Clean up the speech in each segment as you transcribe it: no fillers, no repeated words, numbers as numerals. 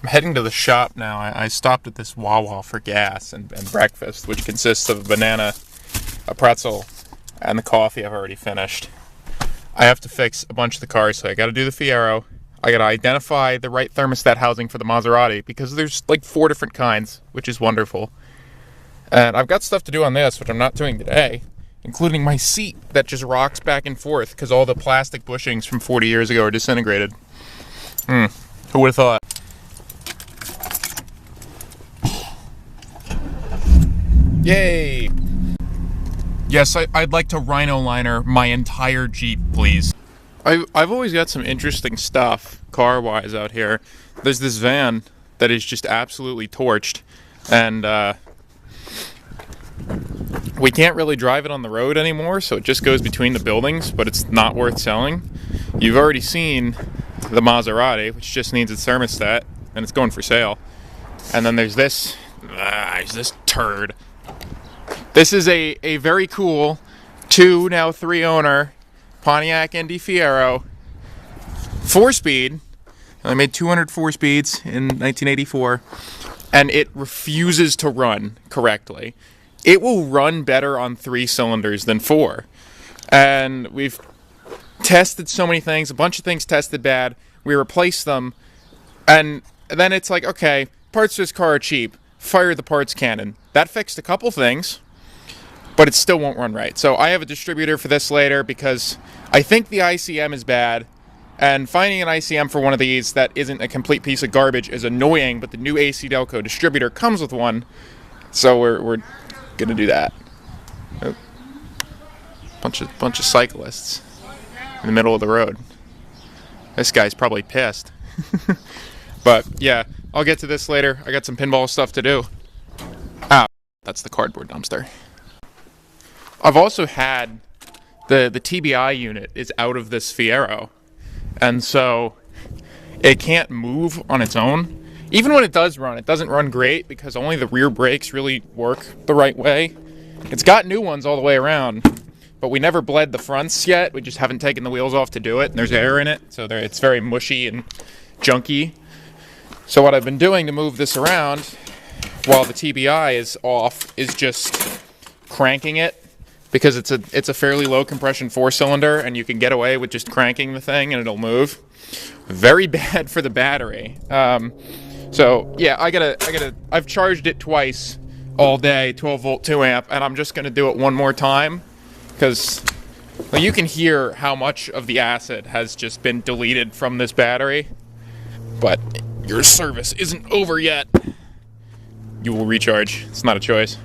heading to the shop now. I stopped at this Wawa for gas and breakfast, which consists of a banana, a pretzel, and the coffee I've already finished. I have to fix a bunch of the cars, so I gotta do the Fiero. I gotta identify the right thermostat housing for the Maserati, because there's like 4 different kinds, which is wonderful. And I've got stuff to do on this, which I'm not doing today, including my seat that just rocks back and forth because all the plastic bushings from 40 years ago are disintegrated. Who would have thought? Yay! Yes, I'd like to rhino liner my entire Jeep, please. I've always got some interesting stuff car-wise out here. There's this van that is just absolutely torched, and we can't really drive it on the road anymore, so it just goes between the buildings, but it's not worth selling. You've already seen the Maserati, which just needs its thermostat, and it's going for sale. And then there's this turd. This is a very cool 2, now 3 owner Pontiac Indy Fiero, 4-speed. I made 204 speeds in 1984, and it refuses to run correctly. It will run better on 3 cylinders than 4. And we've tested so many things, a bunch of things tested bad. We replaced them, and then it's like, okay, parts of this car are cheap. Fire the parts cannon. That fixed a couple things, but it still won't run right. So I have a distributor for this later because I think the ICM is bad, and finding an ICM for one of these that isn't a complete piece of garbage is annoying, but the new AC Delco distributor comes with one, so we're gonna do that. Oh. Bunch of cyclists in the middle of the road. This guy's probably pissed. But yeah, I'll get to this later. I got some pinball stuff to do. Ah, that's the cardboard dumpster. I've also had the TBI unit is out of this Fiero, and so it can't move on its own. Even when it does run, it doesn't run great because only the rear brakes really work the right way. It's got new ones all the way around, but we never bled the fronts yet. We just haven't taken the wheels off to do it, and there's air in it, so it's very mushy and junky. So what I've been doing to move this around while the TBI is off is just cranking it, because it's a fairly low compression 4-cylinder, and you can get away with just cranking the thing and it'll move. Very bad for the battery. So yeah, I've charged it twice all day, 12 volt 2 amp, and I'm just gonna do it one more time because you can hear how much of the acid has just been deleted from this battery. But your service isn't over yet. You will recharge. It's not a choice.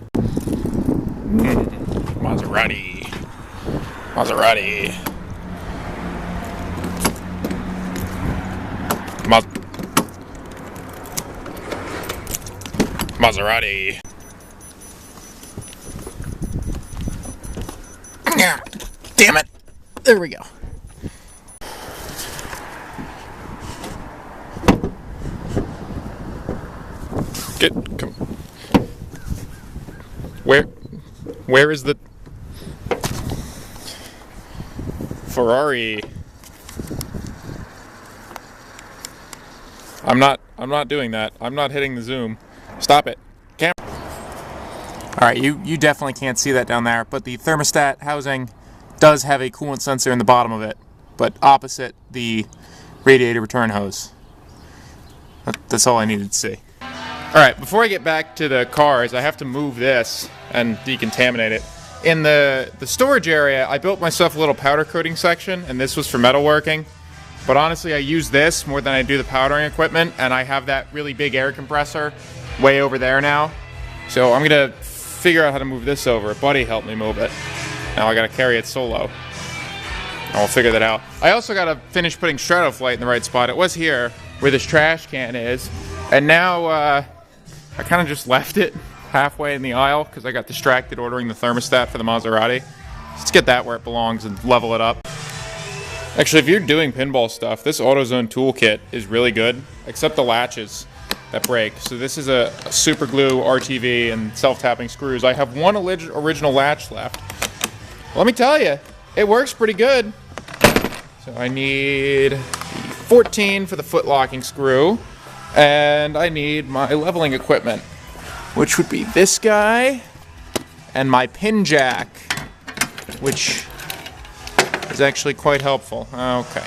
Maserati. Maserati. Damn it. There we go. Come. Where is the Ferrari? I'm not doing that. I'm not hitting the zoom. Stop it. Camera. All right, you definitely can't see that down there, but the thermostat housing does have a coolant sensor in the bottom of it, but opposite the radiator return hose. That's all I needed to see. All right, before I get back to the cars, I have to move this and decontaminate it. In the storage area, I built myself a little powder coating section, and this was for metalworking. But honestly, I use this more than I do the powdering equipment, and I have that really big air compressor way over there now. So I'm gonna figure out how to move this over. A buddy helped me move it. Now I gotta carry it solo. I'll figure that out. I also gotta finish putting Stratoflight in the right spot. It was here where this trash can is, and now I kind of just left it halfway in the aisle because I got distracted ordering the thermostat for the Maserati. Let's get that where it belongs and level it up. Actually, if you're doing pinball stuff, this AutoZone toolkit is really good, except the latches that break. So this is a super glue, RTV, and self-tapping screws. I have one original latch left. Let me tell you, it works pretty good. So I need 14 for the foot locking screw, And I need my leveling equipment, which would be this guy and my pin jack, which is actually quite helpful. Okay.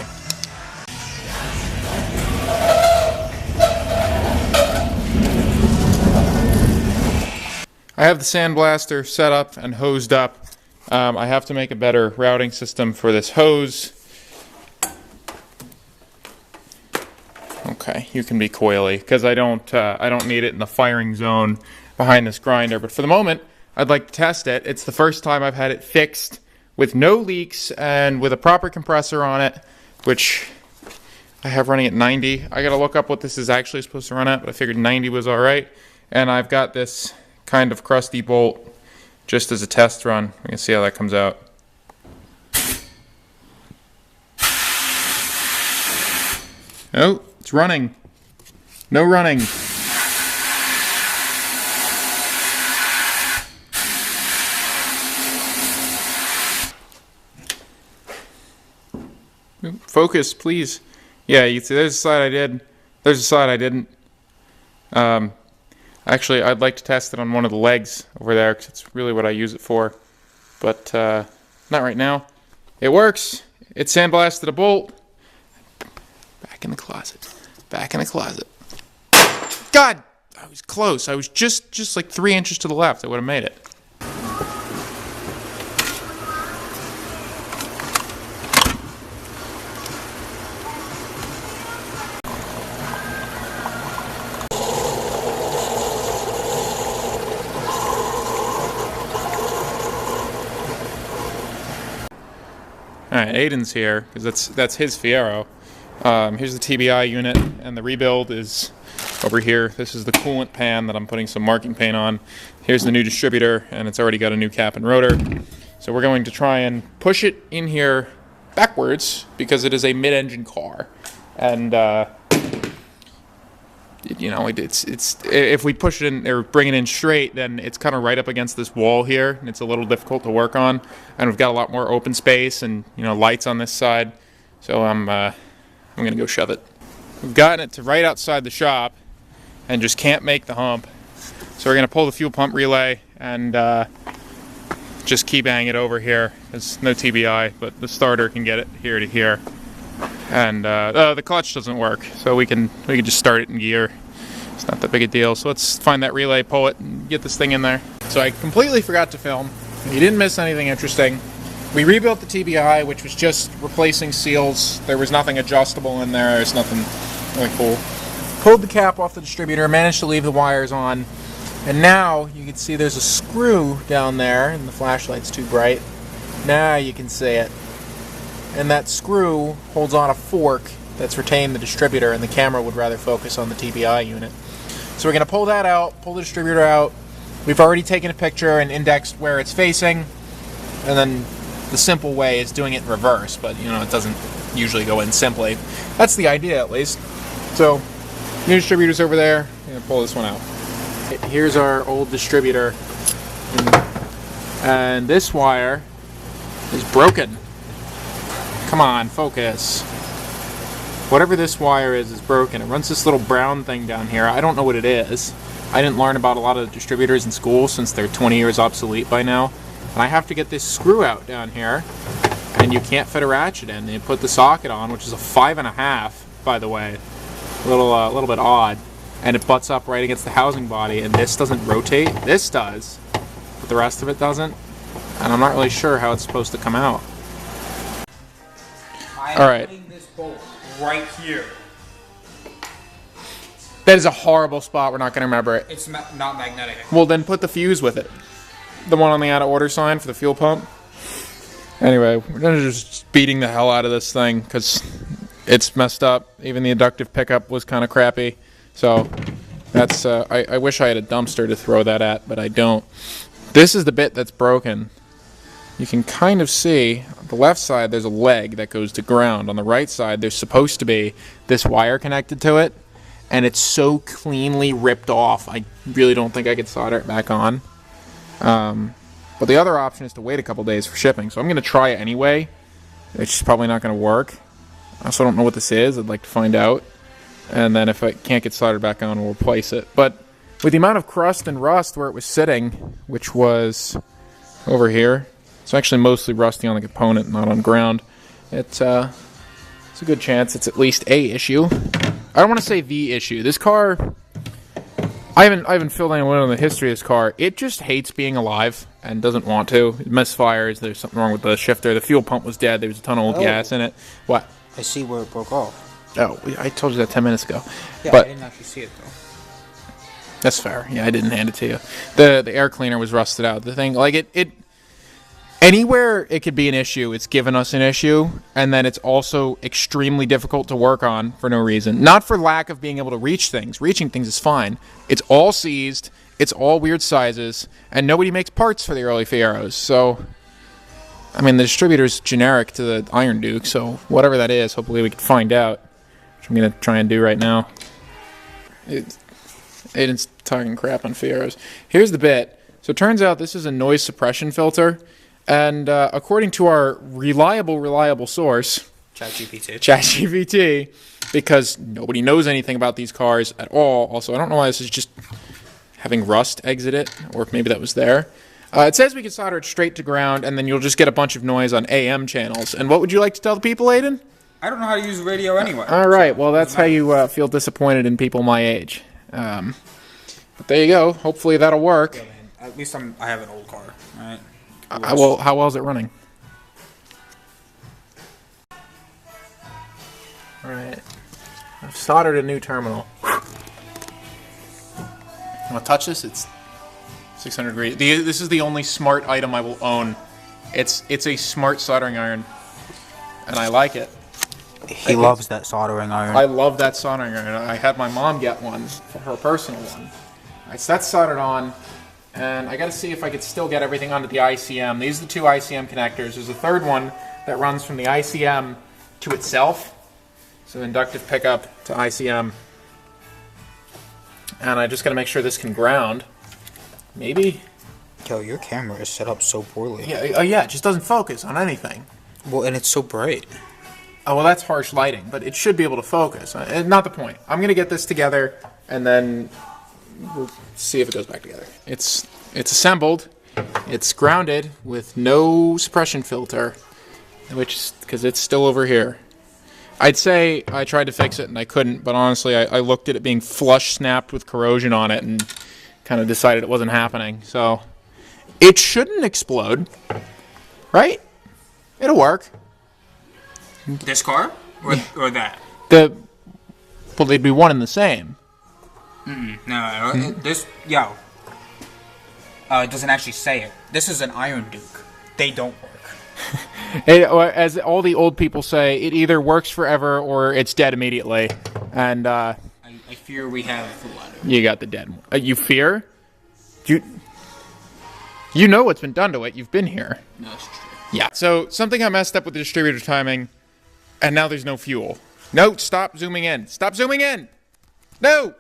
I have the sandblaster set up and hosed up. I have to make a better routing system for this hose. Okay, you can be coily because I don't need it in the firing zone behind this grinder. But for the moment, I'd like to test it. It's the first time I've had it fixed with no leaks and with a proper compressor on it, which I have running at 90. I gotta look up what this is actually supposed to run at, but I figured 90 was all right. And I've got this kind of crusty bolt just as a test run. We can see how that comes out. Oh, it's running. No running. Focus, please. Yeah, you see, there's a side I did. There's a side I didn't. Actually, I'd like to test it on one of the legs over there because it's really what I use it for. But not right now. It works. It sandblasted a bolt. Back in the closet. Back in the closet. God! I was close. I was just like 3 inches to the left. I would have made it. Alright, Aiden's here, because that's his Fiero. Here's the TBI unit, and the rebuild is over here. This is the coolant pan that I'm putting some marking paint on. Here's the new distributor, and it's already got a new cap and rotor. So we're going to try and push it in here backwards, because it is a mid-engine car. And, you know, it's if we push it in or bring it in straight, then it's kind of right up against this wall here, and it's a little difficult to work on. And we've got a lot more open space and, you know, lights on this side. So I'm gonna go shove it. We've gotten it to right outside the shop, and just can't make the hump. So we're gonna pull the fuel pump relay and just key bang it over here. There's no TBI, but the starter can get it here to here. And the clutch doesn't work, so we can just start it in gear. It's not that big a deal. So let's find that relay, pull it, and get this thing in there. So I completely forgot to film. You didn't miss anything interesting. We rebuilt the TBI, which was just replacing seals. There was nothing adjustable in there. There's nothing really cool. Pulled the cap off the distributor, managed to leave the wires on, and now you can see there's a screw down there, and the flashlight's too bright. Now you can see it. And that screw holds on a fork that's retained the distributor, and the camera would rather focus on the TBI unit. So we're going to pull that out, pull the distributor out. We've already taken a picture and indexed where it's facing, and then the simple way is doing it in reverse, but you know, it doesn't usually go in simply. That's the idea, at least. So, new distributor's over there. I'm going to pull this one out. Here's our old distributor, and this wire is broken. Come on, focus. Whatever this wire is broken. It runs this little brown thing down here. I don't know what it is. I didn't learn about a lot of distributors in school since they're 20 years obsolete by now. And I have to get this screw out down here, and you can't fit a ratchet in. You put the socket on, which is a 5.5, by the way. A little bit odd. And it butts up right against the housing body, and this doesn't rotate. This does, but the rest of it doesn't. And I'm not really sure how it's supposed to come out. All right. This bolt right here. That is a horrible spot. We're not going to remember it. It's not magnetic. Well, then put the fuse with it. The one on the out of order sign for the fuel pump. Anyway, we're going to just beating the hell out of this thing because it's messed up. Even the inductive pickup was kind of crappy. So that's I wish I had a dumpster to throw that at, but I don't. This is the bit that's broken. You can kind of see on the left side there's a leg that goes to ground. On the right side there's supposed to be this wire connected to it, and it's so cleanly ripped off I really don't think I could solder it back on. But the other option is to wait a couple days for shipping, so I'm going to try it anyway. It's just probably not going to work. I also don't know what this is. I'd like to find out. And then if it can't get soldered back on, we'll replace it. But with the amount of crust and rust where it was sitting, which was over here, it's actually mostly rusty on the component, not on ground. It's a good chance it's at least a issue. I don't want to say the issue. This car, I haven't filled anyone in the history of this car. It just hates being alive and doesn't want to. It misfires. There's something wrong with the shifter. The fuel pump was dead. There was a ton of old gas in it. What? I see where it broke off. Oh, I told you that 10 minutes ago. Yeah, but I didn't actually see it though. That's fair. Yeah, I didn't hand it to you. The air cleaner was rusted out. The thing, like it anywhere it could be an issue, it's given us an issue, and then it's also extremely difficult to work on for no reason. Not for lack of being able to reach things. Reaching things is fine. It's all seized. It's all weird sizes, and nobody makes parts for the early Fieros. So, I mean, the distributor's generic to the Iron Duke, so whatever that is, hopefully we can find out. Which I'm going to try and do right now. Aiden's talking crap on Fieros. Here's the bit. So it turns out this is a noise suppression filter, and according to our reliable source, ChatGPT, because nobody knows anything about these cars at all. Also, I don't know why this is just having rust exit it, or if maybe that was there. It says we can solder it straight to ground, and then you'll just get a bunch of noise on AM channels. And what would you like to tell the people, Aiden? I don't know how to use radio anyway. All right, well, that's how you feel disappointed in people my age. But there you go. Hopefully that'll work. Yeah, man. At least I have an old car, right? Well, how well is it running? All right. I've soldered a new terminal. You want to touch this? It's 600 degrees. This is the only smart item I will own. It's a smart soldering iron, and I like it. He loves that soldering iron. I love that soldering iron. I had my mom get one for her personal one. All right, so that's soldered on, and I got to see if I could still get everything onto the ICM. These are the two ICM connectors. There's a third one that runs from the ICM to itself, so inductive pickup to ICM. And I just got to make sure this can ground. Maybe. Yo, your camera is set up so poorly. Yeah, yeah, it just doesn't focus on anything. Well, and it's so bright. Oh, well, that's harsh lighting, but it should be able to focus. Not the point. I'm going to get this together, and then we'll see if it goes back together. It's assembled. It's grounded with no suppression filter, which because it's still over here. I'd say I tried to fix it, and I couldn't, but honestly, I looked at it being flush snapped with corrosion on it and kind of decided it wasn't happening. So it shouldn't explode, right? It'll work. This car? Or that? Well, they'd be one and the same. No, this, yo. It doesn't actually say it. This is an Iron Duke. They don't work. As all the old people say, it either works forever or it's dead immediately. And I fear we have the latter. You got the dead one. You fear? You know what's been done to it. You've been here. No, that's true. Yeah. So something got messed up with the distributor timing, and now there's no fuel. No, stop zooming in. Stop zooming in. No.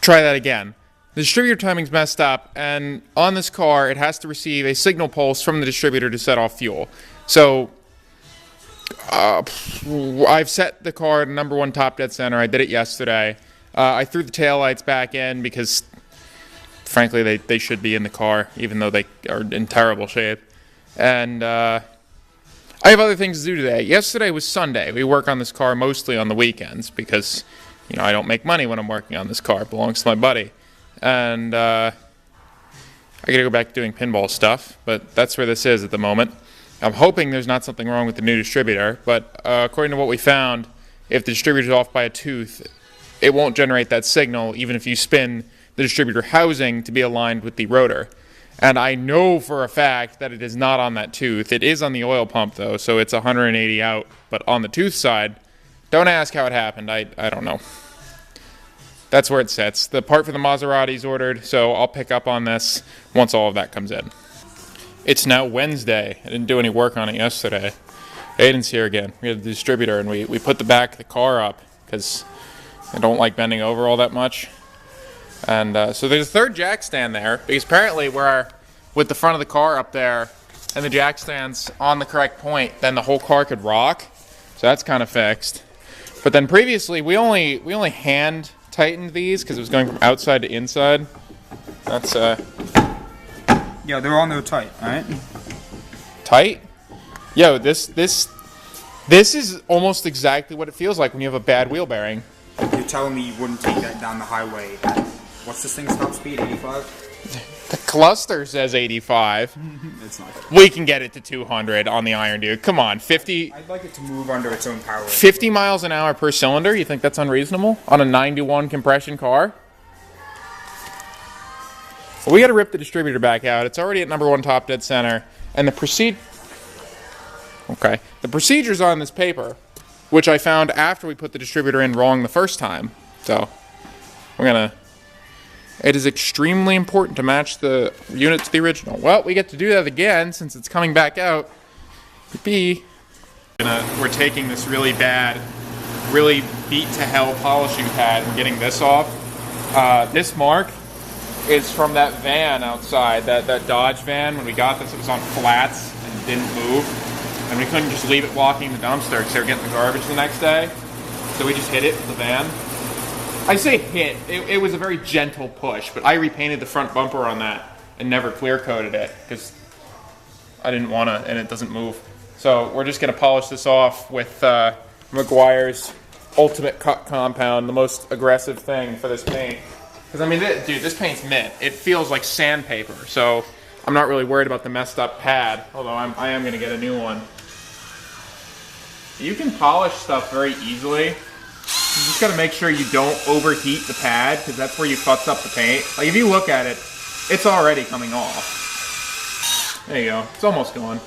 Try that again. The distributor timing's messed up, and on this car, it has to receive a signal pulse from the distributor to set off fuel. So I've set the car to number 1 top dead center. I did it yesterday. I threw the taillights back in because, frankly, they should be in the car, even though they are in terrible shape. And I have other things to do today. Yesterday was Sunday. We work on this car mostly on the weekends because, I don't make money when I'm working on this car. It belongs to my buddy. And I gotta go back to doing pinball stuff, but that's where this is at the moment. I'm hoping there's not something wrong with the new distributor, but according to what we found, if the distributor's off by a tooth, it won't generate that signal even if you spin the distributor housing to be aligned with the rotor. And I know for a fact that it is not on that tooth. It is on the oil pump, though, so it's 180 out. But on the tooth side, don't ask how it happened. I don't know. That's where it sits. The part for the Maserati's ordered, so I'll pick up on this once all of that comes in. It's now Wednesday. I didn't do any work on it yesterday. Aiden's here again. We had the distributor, and we put the back of the car up because I don't like bending over all that much. And so there's a third jack stand there because apparently with the front of the car up there and the jack stands on the correct point, then the whole car could rock. So that's kind of fixed. But then previously, we only hand tightened these because it was going from outside to inside. That's Yeah, they're all no tight, alright? tight. Yo, this is almost exactly what it feels like when you have a bad wheel bearing. You're telling me you wouldn't take that down the highway at, what's this thing's top speed, 85? The cluster says 85. It's not good. We can get it to 200 on the Iron Duke. Come on, 50. I'd like it to move under its own power. 50 miles an hour per cylinder? You think that's unreasonable on a 9-to-1 compression car? Well, we got to rip the distributor back out. It's already at number 1 top dead center, and the procedure's on this paper, which I found after we put the distributor in wrong the first time. So we're gonna. It is extremely important to match the unit to the original. Well, we get to do that again since it's coming back out. We're taking this really bad, really beat to hell polishing pad. We're getting this off. This mark is from that van outside, that Dodge van. When we got this, it was on flats and didn't move. And we couldn't just leave it walking the dumpster because they were getting the garbage the next day. So we just hit it with the van. I say hit. It was a very gentle push, but I repainted the front bumper on that and never clear coated it because I didn't want to, and it doesn't move. So we're just going to polish this off with Meguiar's Ultimate Cut Compound, the most aggressive thing for this paint. Because, I mean, dude, this paint's mint. It feels like sandpaper, so I'm not really worried about the messed up pad, although I am going to get a new one. You can polish stuff very easily. You just got to make sure you don't overheat the pad, because that's where you futz up the paint. Like, if you look at it, it's already coming off. There you go. It's almost gone.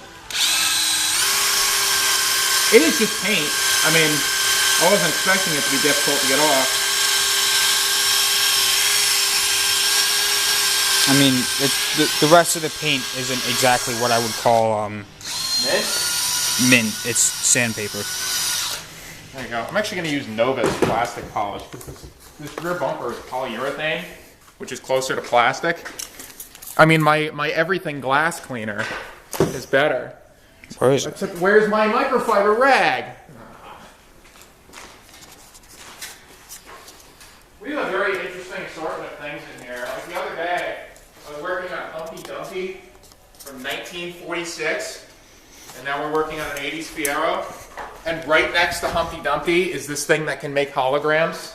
It is just paint. I mean, I wasn't expecting it to be difficult to get off. I mean, the rest of the paint isn't exactly what I would call, Mint? mint. It's sandpaper. There you go. I'm actually going to use Nova's plastic polish because this rear bumper is polyurethane, which is closer to plastic. I mean, my everything glass cleaner is better. Where is it? Except, where's my microfiber rag? We have a very interesting assortment of things in here. Like the other day, I was working on Humpty Dumpty from 1946, and now we're working on an 80s Fiero. And right next to Humpty Dumpty is this thing that can make holograms.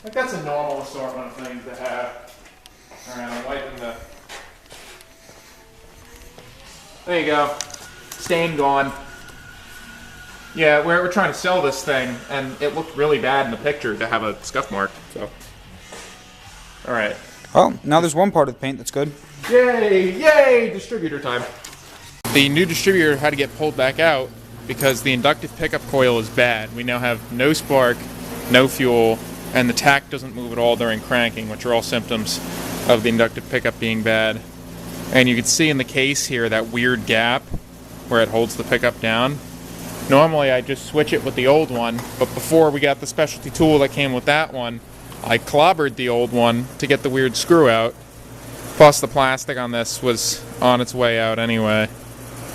Like, that's a normal assortment of things to have. Alright, I'm wiping the... There you go. Stain gone. Yeah, we're trying to sell this thing, and it looked really bad in the picture to have a scuff mark, so... Alright. Well, now there's one part of the paint that's good. Yay! Yay! Distributor time. The new distributor had to get pulled back out because the inductive pickup coil is bad. We now have no spark, no fuel, and the tach doesn't move at all during cranking, which are all symptoms of the inductive pickup being bad. And you can see in the case here that weird gap where it holds the pickup down. Normally I just switch it with the old one, but before we got the specialty tool that came with that one, I clobbered the old one to get the weird screw out. Plus the plastic on this was on its way out anyway.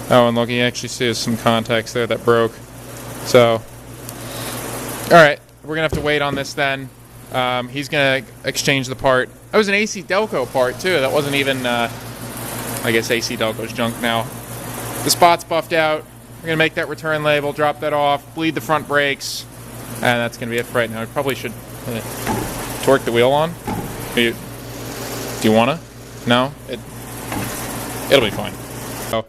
Oh, and look, you actually see some contacts there that broke. So, alright, we're going to have to wait on this then. He's going to exchange the part. That was an AC Delco part too. That wasn't even, I guess AC Delco's junk now. The spot's buffed out. We're going to make that return label, drop that off, bleed the front brakes, and that's going to be it for right now. I probably should torque the wheel on. Do you want to? No? It'll be fine. So,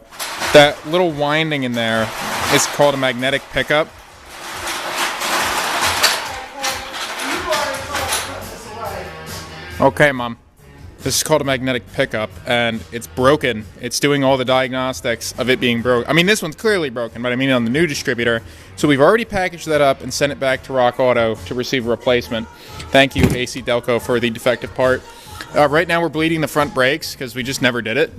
that little winding in there is called a magnetic pickup. Okay, Mom. This is called a magnetic pickup, and it's broken. It's doing all the diagnostics of it being broken. I mean, this one's clearly broken, but I mean on the new distributor. So we've already packaged that up and sent it back to Rock Auto to receive a replacement. Thank you, AC Delco, for the defective part. Right now we're bleeding the front brakes because we just never did it.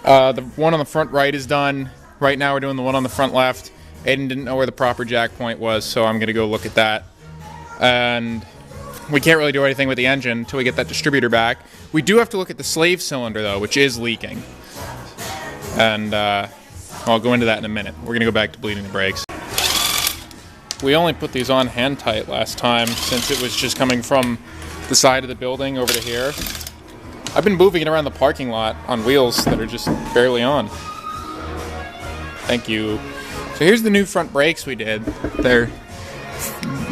The one on the front right is done. Right now we're doing the one on the front left. Aiden didn't know where the proper jack point was, so I'm going to go look at that. And we can't really do anything with the engine until we get that distributor back. We do have to look at the slave cylinder, though, which is leaking. And I'll go into that in a minute. We're going to go back to bleeding the brakes. We only put these on hand tight last time since it was just coming from the side of the building over to here. I've been moving it around the parking lot on wheels that are just barely on. Thank you. So here's the new front brakes we did. They're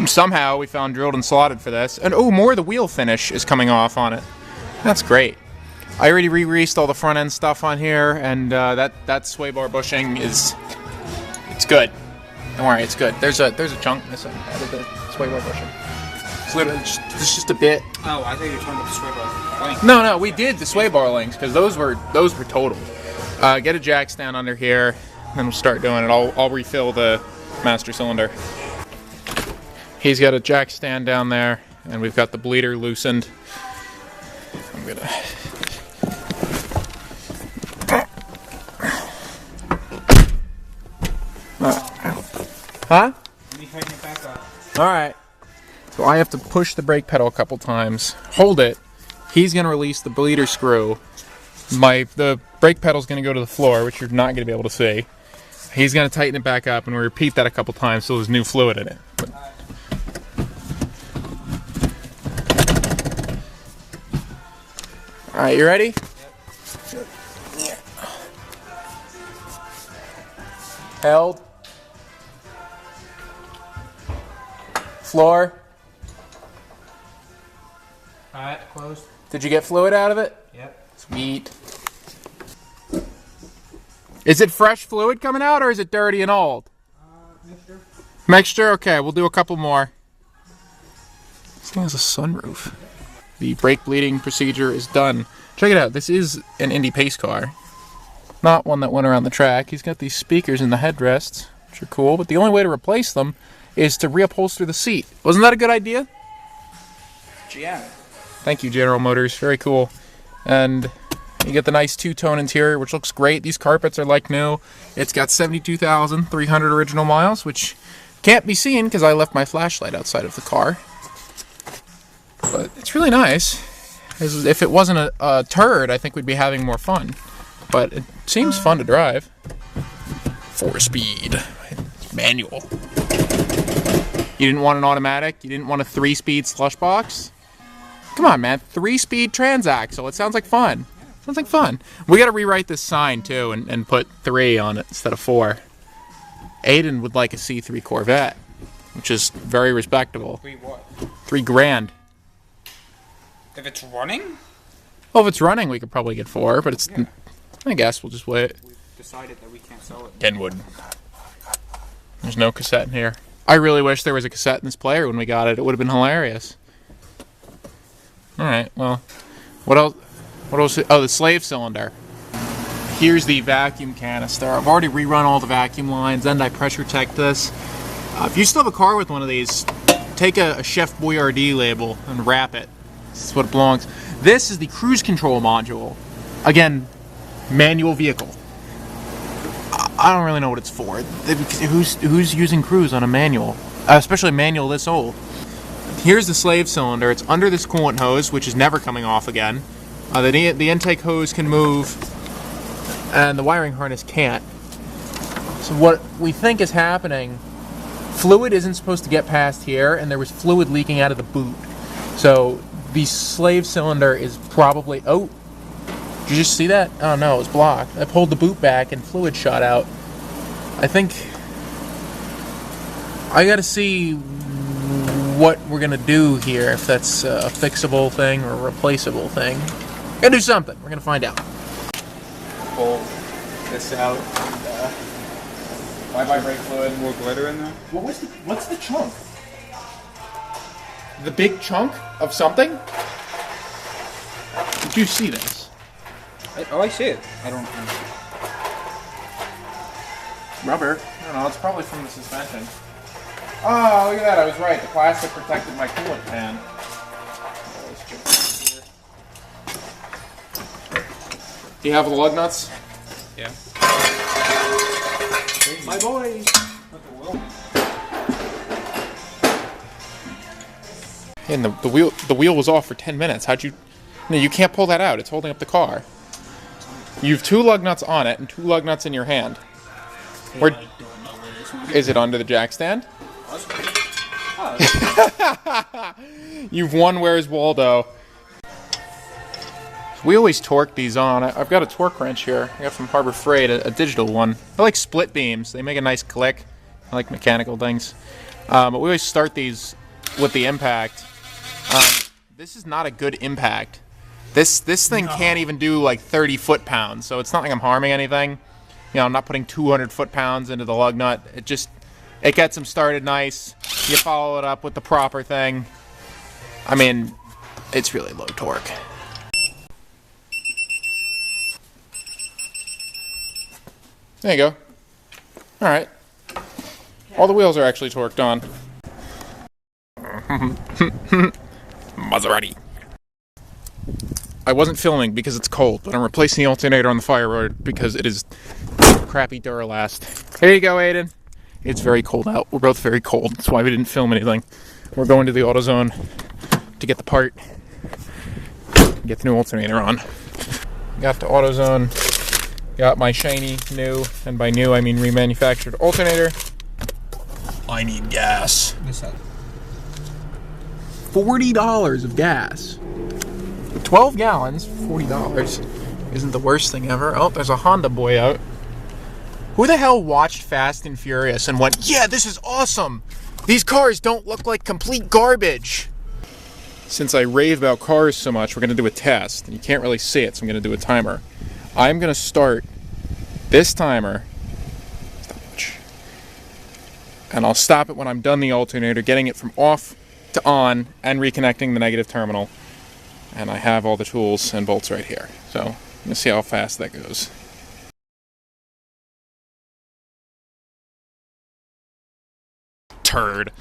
somehow we found drilled and slotted for this. And oh, more of the wheel finish is coming off on it. That's great. I already re-greased all the front end stuff on here, and that sway bar bushing it's good. Don't worry, it's good. There's a chunk missing out of the sway bar bushing. It's literally just a bit. Oh, I thought you were talking about the sway bar link. No, we did the sway bar links because those were total. Get a jack stand under here, and we'll start doing it. I'll refill the master cylinder. He's got a jack stand down there, and we've got the bleeder loosened. I'm gonna. Huh? Let me tighten it back up. Alright. So I have to push the brake pedal a couple times. Hold it. He's going to release the bleeder screw. The brake pedal's going to go to the floor, which you're not going to be able to see. He's going to tighten it back up, and we repeat that a couple times so there's new fluid in it. Alright, you ready? Yep. Yeah. Held. Floor. Alright, closed. Did you get fluid out of it? Yep. Sweet. Is it fresh fluid coming out, or is it dirty and old? Mixture. Mixture? Okay, we'll do a couple more. This thing has a sunroof. The brake bleeding procedure is done. Check it out. This is an Indy pace car. Not one that went around the track. He's got these speakers in the headrests, which are cool, but the only way to replace them is to reupholster the seat. Wasn't that a good idea? Yeah. Thank you, General Motors. Very cool. And you get the nice two-tone interior, which looks great. These carpets are like new. It's got 72,300 original miles, which can't be seen because I left my flashlight outside of the car. But it's really nice. If it wasn't a turd, I think we'd be having more fun. But it seems fun to drive. 4-speed. Manual. You didn't want an automatic? You didn't want a 3-speed slush box? Come on, man. 3-speed transaxle. It sounds like fun. Sounds like fun. We gotta rewrite this sign, too, and put 3 on it instead of 4. Aiden would like a C3 Corvette, which is very respectable. 3 what? $3,000. If it's running? Well, if it's running, we could probably get 4, but it's... Yeah. I guess we'll just wait. We've decided that we can't sell it. Kenwood. There's no cassette in here. I really wish there was a cassette in this player when we got it. It would have been hilarious. Alright, well... What else? Oh, the slave cylinder. Here's the vacuum canister. I've already rerun all the vacuum lines, and I pressure checked this. If you still have a car with one of these, take a Chef Boyardee label and wrap it. This is what it belongs. This is the cruise control module. Again, manual vehicle. I don't really know what it's for. Who's using cruise on a manual? Especially a manual this old. Here's the slave cylinder. It's under this coolant hose, which is never coming off again. The intake hose can move, and the wiring harness can't. So what we think is happening, fluid isn't supposed to get past here, and there was fluid leaking out of the boot. So the slave cylinder is probably... Oh, did you just see that? Oh no, it was blocked. I pulled the boot back and fluid shot out. I think... I gotta see what we're gonna do here, if that's a fixable thing or a replaceable thing. We're gonna do something. We're gonna find out. Pull this out. Bye-bye brake fluid. More glitter in there? What's the chunk? The big chunk of something? Did you see this? I see it. I don't... Rubber. I don't know. It's probably from the suspension. Oh, look at that. I was right. The plastic protected my coolant pan. Do you have the lug nuts? Yeah. My boy! And the wheel was off for 10 minutes. How'd you... No, you can't pull that out. It's holding up the car. You have 2 lug nuts on it and 2 lug nuts in your hand. Where... Is it under the jack stand? You've won Where's Waldo. We always torque these on. I've got a torque wrench here. I got from Harbor Freight, a digital one. I like split beams. They make a nice click. I like mechanical things. But we always start these with the impact. This is not a good impact. This thing can't even do like 30 foot-pounds, so it's not like I'm harming anything. You know, I'm not putting 200 foot-pounds into the lug nut. It gets them started nice. You follow it up with the proper thing. I mean, it's really low torque. There you go. Alright. All the wheels are actually torqued on. Maserati. I wasn't filming because it's cold, but I'm replacing the alternator on the fire road because it is crappy Duralast. Here you go, Aiden. It's very cold out. We're both very cold. That's why we didn't film anything. We're going to the AutoZone to get the part, get the new alternator on. Got to AutoZone. Got my shiny new, and by new I mean remanufactured alternator. I need gas. $40 of gas. 12 gallons, $40. Isn't the worst thing ever. Oh, there's a Honda boy out. Who the hell watched Fast and Furious and went, yeah, this is awesome. These cars don't look like complete garbage. Since I rave about cars so much, we're going to do a test. You can't really see it, so I'm going to do a timer. I'm going to start this timer. And I'll stop it when I'm done the alternator, getting it from off to on and reconnecting the negative terminal. And I have all the tools and bolts right here. So, let's see how fast that goes. Turd.